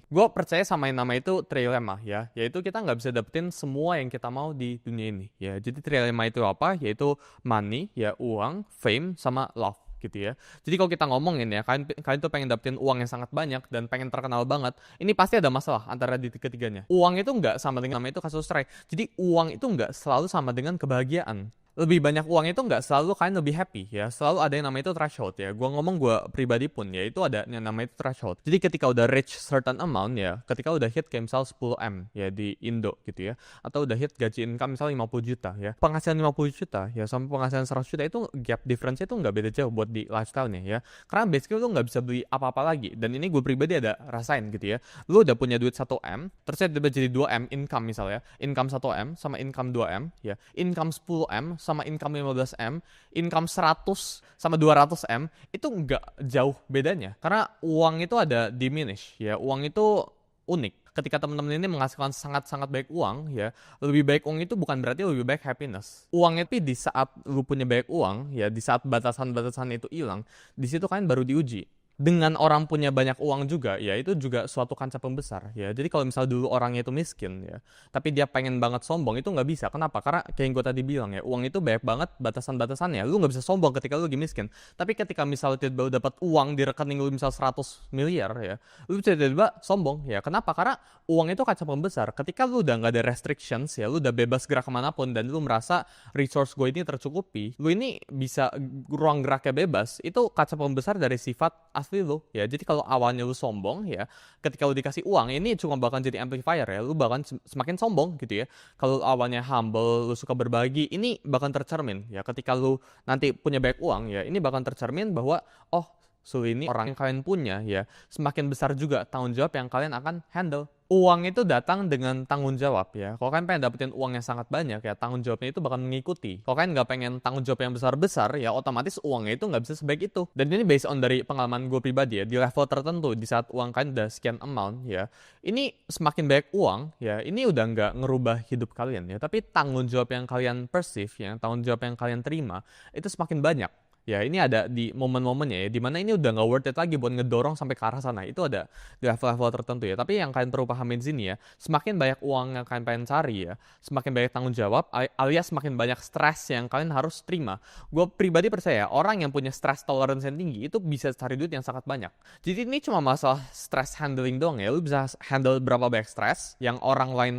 Gue percaya sama yang nama itu trilema ya, yaitu kita nggak bisa dapetin semua yang kita mau di dunia ini ya. Jadi trilema itu apa? Yaitu money ya, uang, fame, sama love gitu ya. Jadi kalau kita ngomongin ya, kalian kalian tuh pengen dapetin uang yang sangat banyak dan pengen terkenal banget, ini pasti ada masalah antara di ketiganya. Uang itu nggak sama dengan nama itu kasus cerai. Jadi uang itu nggak selalu sama dengan kebahagiaan. Lebih banyak uang itu nggak selalu kalian lebih happy ya. Selalu ada yang namanya itu threshold ya. Gua ngomong gua pribadi pun ya, itu ada yang namanya itu threshold. Jadi ketika udah reach certain amount ya, ketika udah hit kayak misal 10M ya di Indo gitu ya, atau udah hit gaji income misal 50 juta ya. Penghasilan 50 juta ya sama penghasilan 100 juta itu gap difference itu nggak beda jauh buat di lifestyle-nya ya. Karena basically lu nggak bisa beli apa-apa lagi. Dan ini gue pribadi ada rasain gitu ya. Lu udah punya duit 1M, terus tiba jadi 2M income misalnya. Income 1M sama income 2M ya. Income 10M sama income 15M, income 100 sama 200M itu nggak jauh bedanya. Karena uang itu ada diminish ya. Uang itu unik. Ketika teman-teman ini menghasilkan sangat-sangat baik uang ya, lebih baik uang itu bukan berarti lebih baik happiness. Uang itu di saat lu punya banyak uang ya, di saat batasan-batasan itu hilang, di situ kan baru diuji. Dengan orang punya banyak uang juga ya, itu juga suatu kancah pembesar ya. Jadi kalau misal dulu orangnya itu miskin ya, tapi dia pengen banget sombong, itu nggak bisa. Kenapa? Karena kayak yang gue tadi bilang ya, uang itu banyak banget batasan-batasannya. Lu nggak bisa sombong ketika lu lagi miskin. Tapi ketika misal tiba-tiba lu dapat uang di rekening lu misal 100 miliar ya, lu bisa tiba-tiba sombong ya. Kenapa? Karena uang itu kaca pembesar. Ketika lu udah nggak ada restrictions ya, lu udah bebas gerak kemanapun dan lu merasa resource gue ini tercukupi, lu ini bisa ruang geraknya bebas. Itu kaca pembesar dari sifat asli lu ya. Jadi kalau awalnya lu sombong ya, ketika lu dikasih uang ini cuma bakal jadi amplifier ya. Lu bakal semakin sombong gitu ya. Kalau awalnya humble, lu suka berbagi, ini bakal tercermin ya. Ketika lu nanti punya banyak uang ya, ini bakal tercermin bahwa oh, so ini orang yang kalian punya ya, semakin besar juga tanggung jawab yang kalian akan handle. Uang itu datang dengan tanggung jawab ya. Kalau kalian pengen dapetin uang yang sangat banyak ya, tanggung jawabnya itu bakal mengikuti. Kalau kalian nggak pengen tanggung jawab yang besar-besar ya, otomatis uangnya itu nggak bisa sebaik itu. Dan ini based on dari pengalaman gue pribadi ya, di level tertentu, di saat uang kalian udah sekian amount ya, ini semakin banyak uang ya, ini udah nggak ngerubah hidup kalian ya, tapi tanggung jawab yang kalian perceive, yang tanggung jawab yang kalian terima, itu semakin banyak. Ya, ini ada di momen-momennya ya, dimana ini udah nggak worth it lagi buat ngedorong sampai ke arah sana. Itu ada di level-level tertentu ya. Tapi yang kalian perlu pahamin di sini ya, semakin banyak uang yang kalian pengen cari ya, semakin banyak tanggung jawab, alias semakin banyak stres yang kalian harus terima. Gue pribadi percaya, orang yang punya stress tolerance yang tinggi, itu bisa cari duit yang sangat banyak. Jadi ini cuma masalah stress handling doang ya. Lu bisa handle berapa banyak stres yang orang lain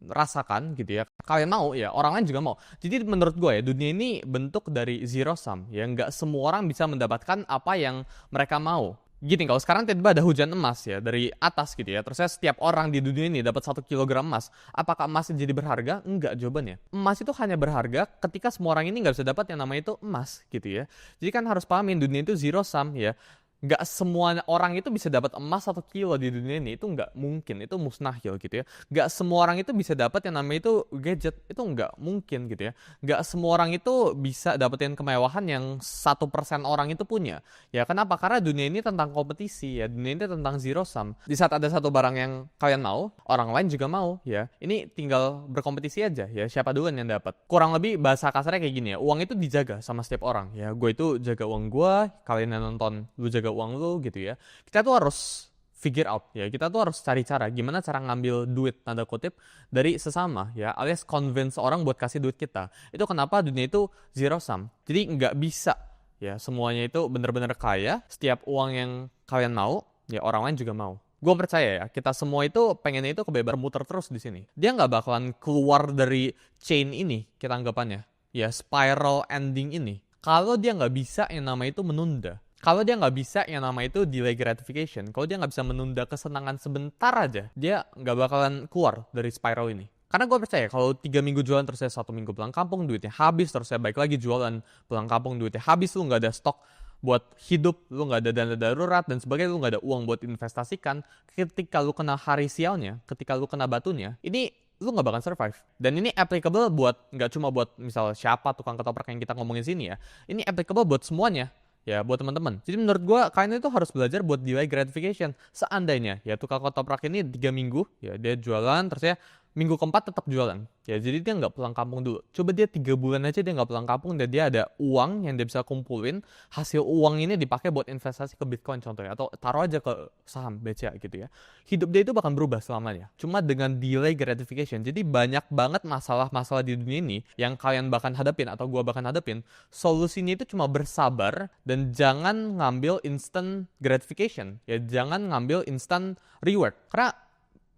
rasakan gitu ya, kalian mau ya, orang lain juga mau. Jadi menurut gue ya, dunia ini bentuk dari zero sum ya, nggak semua orang bisa mendapatkan apa yang mereka mau. Gini, kalau sekarang tiba-tiba ada hujan emas ya dari atas gitu ya, terus setiap orang di dunia ini dapat 1 kilogram emas, apakah emas jadi berharga? Enggak, jawabannya. Emas itu hanya berharga ketika semua orang ini nggak bisa dapat yang namanya itu emas gitu ya. Jadi kan harus pahamin, dunia itu zero sum ya. Nggak semua orang itu bisa dapat emas 1 kilo di dunia ini, itu nggak mungkin, itu mustahil gitu ya. Nggak semua orang itu bisa dapat yang namanya itu gadget, itu nggak mungkin gitu ya. Nggak semua orang itu bisa dapetin kemewahan yang 1% orang itu punya. Ya kenapa? Karena dunia ini tentang kompetisi ya, dunia ini tentang zero sum. Di saat ada satu barang yang kalian mau, orang lain juga mau ya. Ini tinggal berkompetisi aja ya, siapa duluan yang dapat. Kurang lebih bahasa kasarnya kayak gini ya, uang itu dijaga sama setiap orang ya. Gue itu jaga uang gue, kalian yang nonton lu jaga uang lu gitu ya. Kita tuh harus figure out ya. Kita tuh harus cari cara gimana cara ngambil duit tanda kutip dari sesama ya, alias convince orang buat kasih duit kita. Itu kenapa dunia itu zero sum. Jadi nggak bisa ya semuanya itu bener-bener kaya. Setiap uang yang kalian mau ya orang lain juga mau. Gue percaya ya, kita semua itu pengennya itu kebebasan muter terus di sini. Dia nggak bakalan keluar dari chain ini, kita anggapannya. Ya, spiral ending ini. Kalau dia nggak bisa yang nama itu menunda. Kalau dia nggak bisa yang nama itu delay gratification, kalau dia nggak bisa menunda kesenangan sebentar aja, dia nggak bakalan keluar dari spiral ini. Karena gue percaya kalau 3 minggu jualan terus saya 1 minggu pulang kampung duitnya habis, terus saya balik lagi jualan pulang kampung duitnya habis, lu nggak ada stok buat hidup, lu nggak ada dana darurat dan sebagainya, lu nggak ada uang buat investasikan. Ketika lu kena hari sialnya, ketika lu kena batunya, ini lu nggak bakal survive. Dan ini applicable buat nggak cuma buat misal siapa tukang ketoprak yang kita ngomongin sini ya. Ini applicable buat semuanya. Ya buat teman-teman. Jadi menurut gue kalian itu harus belajar buat delay gratification. Seandainya ya tukang ketoprak ini 3 minggu ya dia jualan terus ya minggu keempat tetap jualan. Ya, jadi dia nggak pulang kampung dulu. Coba dia 3 bulan aja dia nggak pulang kampung dan dia ada uang yang dia bisa kumpulin. Hasil uang ini dipakai buat investasi ke Bitcoin contohnya atau taruh aja ke saham BCA gitu ya. Hidup dia itu bakal berubah selamanya. Cuma dengan delay gratification. Jadi banyak banget masalah-masalah di dunia ini yang kalian bahkan hadapin atau gua bahkan hadapin. Solusinya itu cuma bersabar dan jangan ngambil instant gratification. Ya, jangan ngambil instant reward. Karena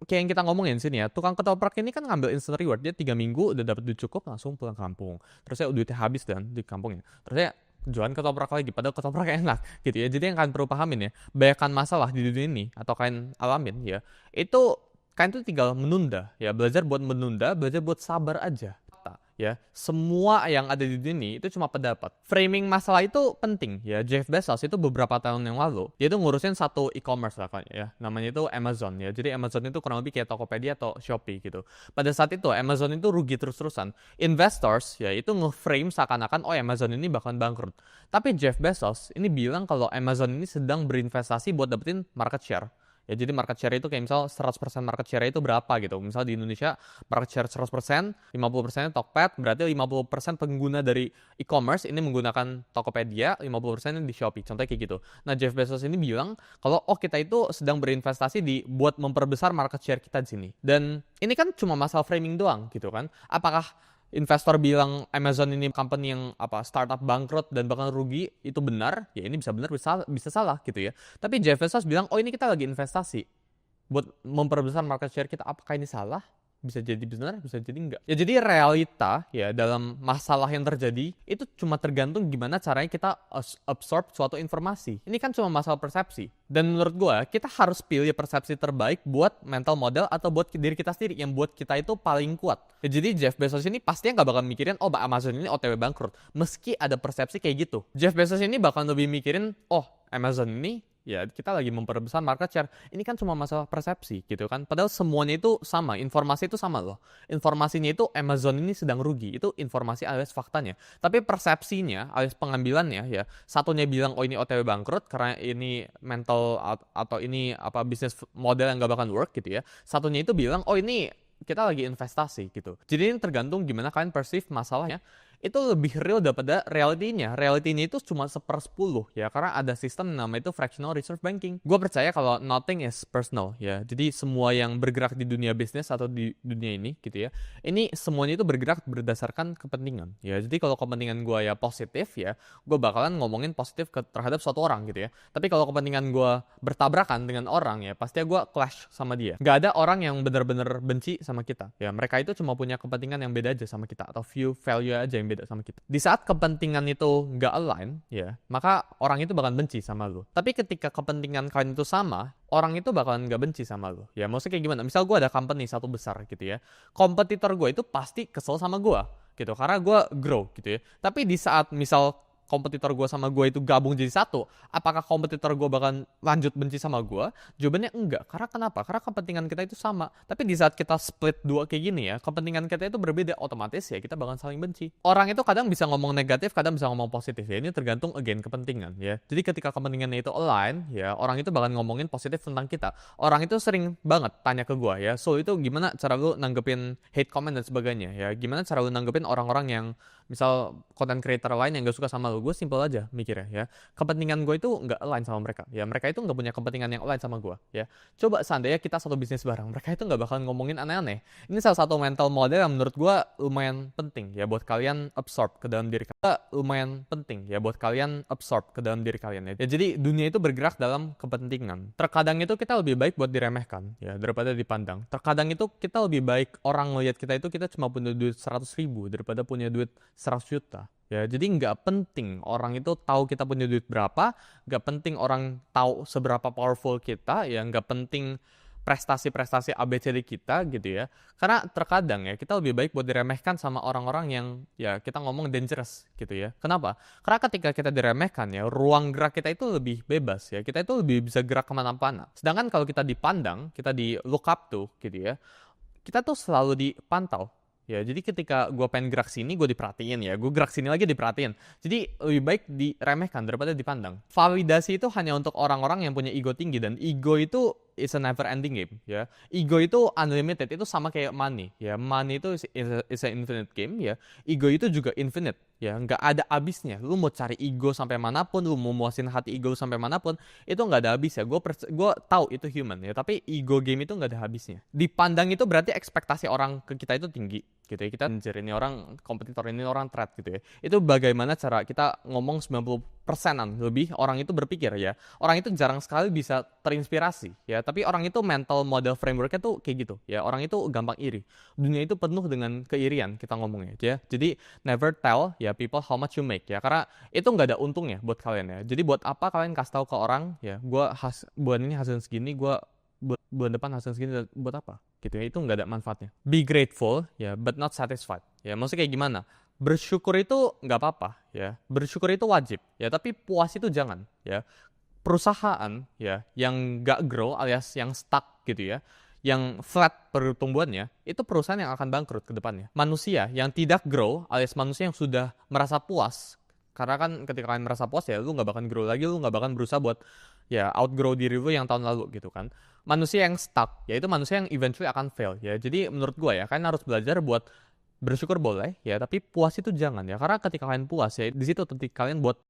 kayak yang kita ngomongin sini ya, tukang ketoprak ini kan ngambil instant reward. Dia 3 minggu udah dapat duit cukup langsung pulang kampung. Terus ya duitnya habis dan di kampungnya. Terus ya jualan ketoprak lagi, padahal ketoprak enak gitu ya. Jadi yang kalian perlu pahamin ya, banyakkan masalah di dunia ini atau kalian alamin ya, itu kalian tuh tinggal menunda ya, belajar buat menunda, belajar buat sabar aja. Ya, semua yang ada di dunia ini itu cuma pendapat. Framing masalah itu penting ya. Jeff Bezos itu beberapa tahun yang lalu dia tuh ngurusin satu e-commerce lah kan ya. Namanya itu Amazon ya. Jadi Amazon itu kurang lebih kayak Tokopedia atau Shopee gitu. Pada saat itu Amazon itu rugi terus-terusan. Investors ya itu nge-frame seakan-akan oh Amazon ini bakalan bangkrut. Tapi Jeff Bezos ini bilang kalau Amazon ini sedang berinvestasi buat dapetin market share. Ya, jadi market share itu kayak misal 100% market share itu berapa gitu. Misal di Indonesia market share 100%, 50% Tokped, berarti 50% pengguna dari e-commerce ini menggunakan Tokopedia, 50% di Shopee. Contohnya kayak gitu. Nah, Jeff Bezos ini bilang kalau kita itu sedang berinvestasi buat memperbesar market share kita di sini. Dan ini kan cuma masalah framing doang gitu kan. Apakah investor bilang Amazon ini company yang startup bangkrut dan bakal rugi itu benar? Ya ini bisa benar bisa salah gitu ya. Tapi Jeff Bezos bilang ini kita lagi investasi buat memperbesar market share kita. Apakah ini salah? Bisa jadi benar, bisa jadi enggak. Ya jadi realita ya dalam masalah yang terjadi itu cuma tergantung gimana caranya kita absorb suatu informasi. Ini kan cuma masalah persepsi. Dan menurut gue kita harus pilih persepsi terbaik buat mental model atau buat diri kita sendiri yang buat kita itu paling kuat. Ya, jadi Jeff Bezos ini pastinya nggak bakal mikirin Amazon ini OTW bangkrut. Meski ada persepsi kayak gitu. Jeff Bezos ini bakal lebih mikirin Amazon ini ya kita lagi memperbesar market share. Ini kan cuma masalah persepsi gitu kan. Padahal semuanya itu sama, informasi itu sama loh. Informasinya itu Amazon ini sedang rugi. Itu informasi alias faktanya. Tapi persepsinya alias pengambilannya ya, satunya bilang ini OTW bangkrut karena ini mental atau ini bisnis model yang gak bakal work gitu ya. Satunya itu bilang ini kita lagi investasi gitu. Jadi ini tergantung gimana kalian perceive masalahnya. Itu lebih real daripada realitinya. Realitinya itu cuma 1/10 ya, karena ada sistem namanya itu fractional reserve banking. Gue percaya kalau nothing is personal ya. Jadi semua yang bergerak di dunia bisnis atau di dunia ini gitu ya, ini semuanya itu bergerak berdasarkan kepentingan ya. Jadi kalau kepentingan gue ya positif ya, gue bakalan ngomongin positif terhadap suatu orang gitu ya. Tapi kalau kepentingan gue bertabrakan dengan orang ya, pasti gue clash sama dia. Gak ada orang yang benar-benar benci sama kita ya. Mereka itu cuma punya kepentingan yang beda aja sama kita atau view value aja yang beda sama kita. Di saat kepentingan itu nggak align, ya, maka orang itu bakal benci sama lu. Tapi ketika kepentingan kalian itu sama, orang itu bakalan nggak benci sama lu. Ya, maksudnya kayak gimana? Misal gue ada company satu besar gitu ya, kompetitor gue itu pasti kesel sama gue, gitu. Karena gue grow gitu ya. Tapi di saat misal kompetitor gue sama gue itu gabung jadi satu, apakah kompetitor gue bakal lanjut benci sama gue? Jawabannya enggak. Karena kenapa? Karena kepentingan kita itu sama. Tapi di saat kita split dua kayak gini ya, kepentingan kita itu berbeda, otomatis ya kita bakal saling benci. Orang itu kadang bisa ngomong negatif, kadang bisa ngomong positif ya. Ini tergantung again kepentingan ya. Jadi ketika kepentingannya itu align ya, orang itu bakal ngomongin positif tentang kita. Orang itu sering banget tanya ke gue ya, so itu gimana cara lu nanggepin hate comment dan sebagainya ya? Gimana cara lu nanggepin orang-orang yang misal content creator lain yang gak suka sama lu? Gue simple aja mikirnya ya, kepentingan gue itu gak align sama mereka ya, mereka itu gak punya kepentingan yang align sama gue ya. Coba seandainya kita satu bisnis bareng, mereka itu gak bakalan ngomongin aneh-aneh. Ini salah satu mental model yang menurut gue lumayan penting ya buat kalian absorb ke dalam diri kalian. Lumayan penting ya buat kalian absorb ke dalam diri kalian ya. Jadi dunia itu bergerak dalam kepentingan. Terkadang itu kita lebih baik buat diremehkan ya daripada dipandang. Terkadang itu kita lebih baik orang ngeliat kita itu kita cuma punya duit 100.000 daripada punya duit 100 juta. Ya, jadi nggak penting orang itu tahu kita punya duit berapa, nggak penting orang tahu seberapa powerful kita, ya nggak penting prestasi-prestasi ABCD kita gitu ya. Karena terkadang ya kita lebih baik buat diremehkan sama orang-orang yang ya kita ngomong dangerous gitu ya. Kenapa? Karena ketika kita diremehkan ya, ruang gerak kita itu lebih bebas ya. Kita itu lebih bisa gerak kemana-mana. Sedangkan kalau kita dipandang, kita di look up tuh gitu ya, kita tuh selalu dipantau. Ya, jadi ketika gue pengen gerak sini, gue diperhatiin ya. Gue gerak sini lagi diperhatiin. Jadi lebih baik diremehkan daripada dipandang. Validasi itu hanya untuk orang-orang yang punya ego tinggi. Dan ego itu is a never ending game ya. Ego itu unlimited, itu sama kayak money ya. Money itu is a infinite game ya. Ego itu juga infinite ya, nggak ada habisnya. Lu mau cari ego sampai manapun, lu mau muasin hati ego sampai manapun, itu nggak ada habis ya. Gue tahu itu human ya, tapi ego game itu nggak ada habisnya. Dipandang itu berarti ekspektasi orang ke kita itu tinggi gitu ya. Kita anjir, ini orang kompetitor, ini orang threat gitu ya. Itu bagaimana cara kita ngomong 90%-an lebih orang itu berpikir ya. Orang itu jarang sekali bisa terinspirasi ya, tapi orang itu mental model frameworknya tuh kayak gitu ya. Orang itu gampang iri. Dunia itu penuh dengan keirian kita ngomongnya ya. Jadi never tell ya people how much you make ya, karena itu nggak ada untungnya buat kalian ya. Jadi buat apa kalian kasih tahu ke orang ya, bulan ini hasil segini, bulan depan hasil segini, buat apa gitu ya. Itu nggak ada manfaatnya. Be grateful ya, but not satisfied ya. Maksudnya kayak gimana? Bersyukur itu nggak apa-apa ya, bersyukur itu wajib ya, tapi puas itu jangan ya. Perusahaan ya yang nggak grow alias yang stuck gitu ya, yang flat pertumbuhannya, itu perusahaan yang akan bangkrut ke depannya. Manusia yang tidak grow alias manusia yang sudah merasa puas, karena kan ketika kalian merasa puas ya, lu nggak bakal grow lagi, lu nggak bakal berusaha buat ya outgrow diri lu yang tahun lalu gitu kan. Manusia yang stuck, yaitu manusia yang eventually akan fail ya. Jadi menurut gua ya, kalian harus belajar buat bersyukur boleh ya, tapi puas itu jangan ya. Karena ketika kalian puas ya, di situ titik kalian buat